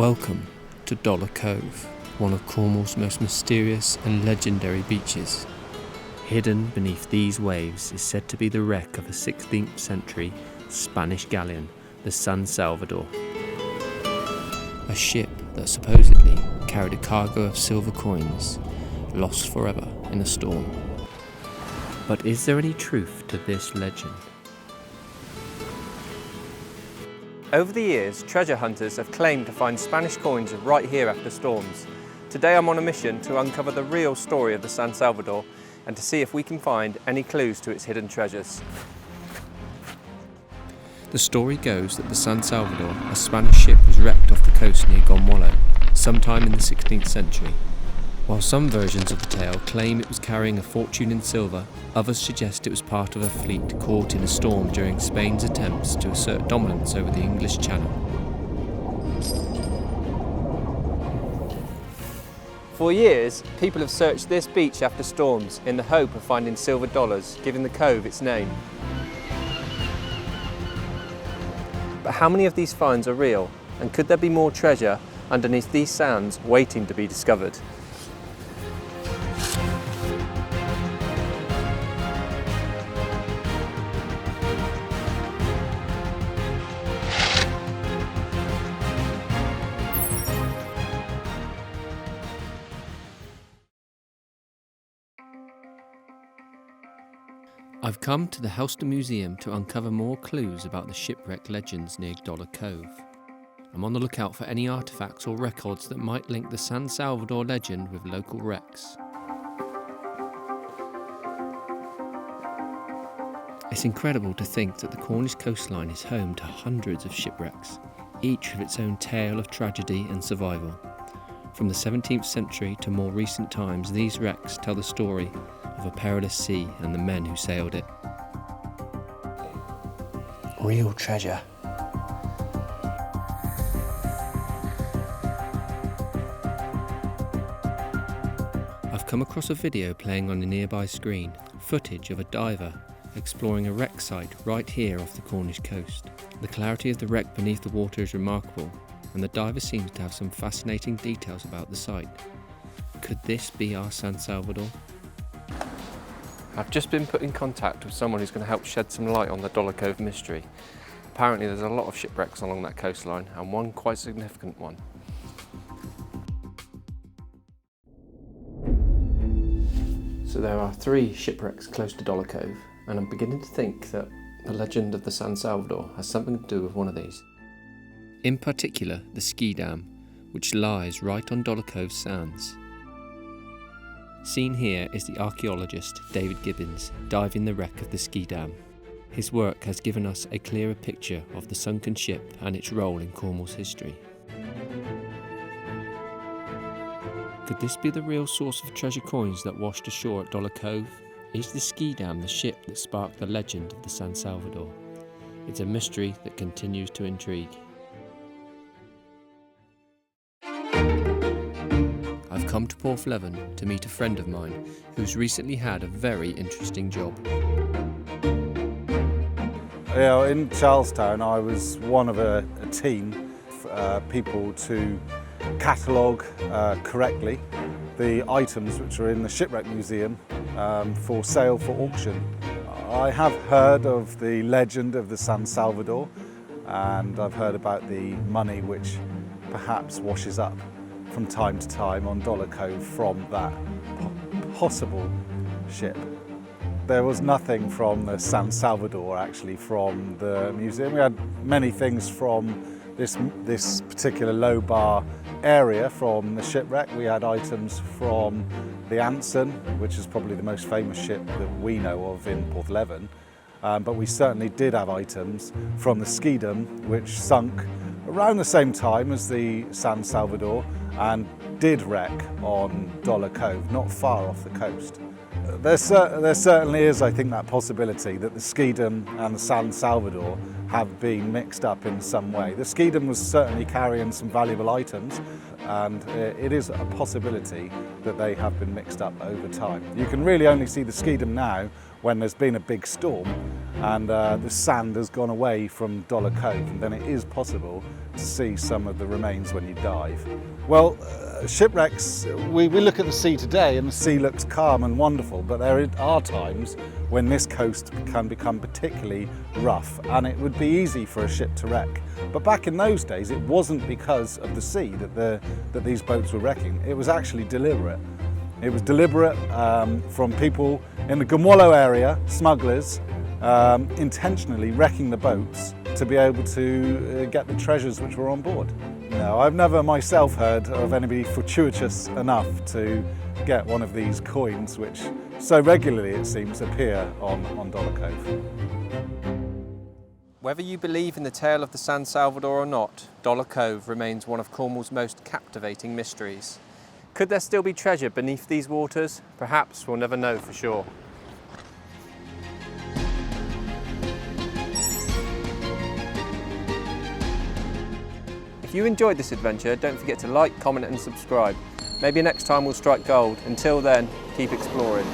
Welcome to Dollar Cove, one of Cornwall's most mysterious and legendary beaches. Hidden beneath these waves is said to be the wreck of a 16th century Spanish galleon, the San Salvador. A ship that supposedly carried a cargo of silver coins, lost forever in a storm. But is there any truth to this legend? Over the years, treasure hunters have claimed to find Spanish coins right here after storms. Today I'm on a mission to uncover the real story of the San Salvador and to see if we can find any clues to its hidden treasures. The story goes that the San Salvador, a Spanish ship, was wrecked off the coast near Cornwall sometime in the 16th century. While some versions of the tale claim it was carrying a fortune in silver, others suggest it was part of a fleet caught in a storm during Spain's attempts to assert dominance over the English Channel. For years, people have searched this beach after storms in the hope of finding silver dollars, giving the cove its name. But how many of these finds are real, and could there be more treasure underneath these sands waiting to be discovered? I've come to the Helston Museum to uncover more clues about the shipwreck legends near Dollar Cove. I'm on the lookout for any artefacts or records that might link the San Salvador legend with local wrecks. It's incredible to think that the Cornish coastline is home to hundreds of shipwrecks, each with its own tale of tragedy and survival. From the 17th century to more recent times, these wrecks tell the story of a perilous sea and the men who sailed it. Real treasure. I've come across a video playing on a nearby screen, footage of a diver exploring a wreck site right here off the Cornish coast. The clarity of the wreck beneath the water is remarkable, and the diver seems to have some fascinating details about the site. Could this be our San Salvador? I've just been put in contact with someone who's going to help shed some light on the Dollar Cove mystery. Apparently there's a lot of shipwrecks along that coastline, and one quite significant one. So there are 3 shipwrecks close to Dollar Cove, and I'm beginning to think that the legend of the San Salvador has something to do with one of these. In particular, the Schiedam, which lies right on Dollar Cove sands. Seen here is the archaeologist David Gibbons diving the wreck of the Schiedam. His work has given us a clearer picture of the sunken ship and its role in Cornwall's history. Could this be the real source of treasure coins that washed ashore at Dollar Cove? Is the Schiedam the ship that sparked the legend of the San Salvador? It's a mystery that continues to intrigue. I've come to Porthleven to meet a friend of mine who's recently had a very interesting job. Yeah, in Charlestown I was one of a team of people to catalogue correctly the items which are in the Shipwreck Museum for sale for auction. I have heard of the legend of the San Salvador, and I've heard about the money which perhaps washes up from time to time on Dollar Cove from that possible ship. There was nothing from the San Salvador actually from the museum. We had many things from this particular low bar area from the shipwreck. We had items from the Anson, which is probably the most famous ship that we know of in Porthleven, but we certainly did have items from the Schiedam, which sunk around the same time as the San Salvador and did wreck on Dollar Cove, not far off the coast. There certainly is, I think, that possibility that the Schiedam and the San Salvador have been mixed up in some way. The Schiedam was certainly carrying some valuable items, and it is a possibility that they have been mixed up over time. You can really only see the Schiedam now when there's been a big storm, and the sand has gone away from Dollar Cove, and then it is possible to see some of the remains when you dive. Well, shipwrecks, we look at the sea today and the sea looks calm and wonderful, but there are times when this coast can become particularly rough and it would be easy for a ship to wreck. But back in those days, it wasn't because of the sea that these boats were wrecking. It was actually deliberate. It was deliberate from people in the Cornwall area, smugglers, intentionally wrecking the boats to be able to get the treasures which were on board. No, I've never myself heard of anybody fortuitous enough to get one of these coins which so regularly, it seems, appear on Dollar Cove. Whether you believe in the tale of the San Salvador or not, Dollar Cove remains one of Cornwall's most captivating mysteries. Could there still be treasure beneath these waters? Perhaps we'll never know for sure. If you enjoyed this adventure, don't forget to like, comment and subscribe. Maybe next time we'll strike gold. Until then, keep exploring.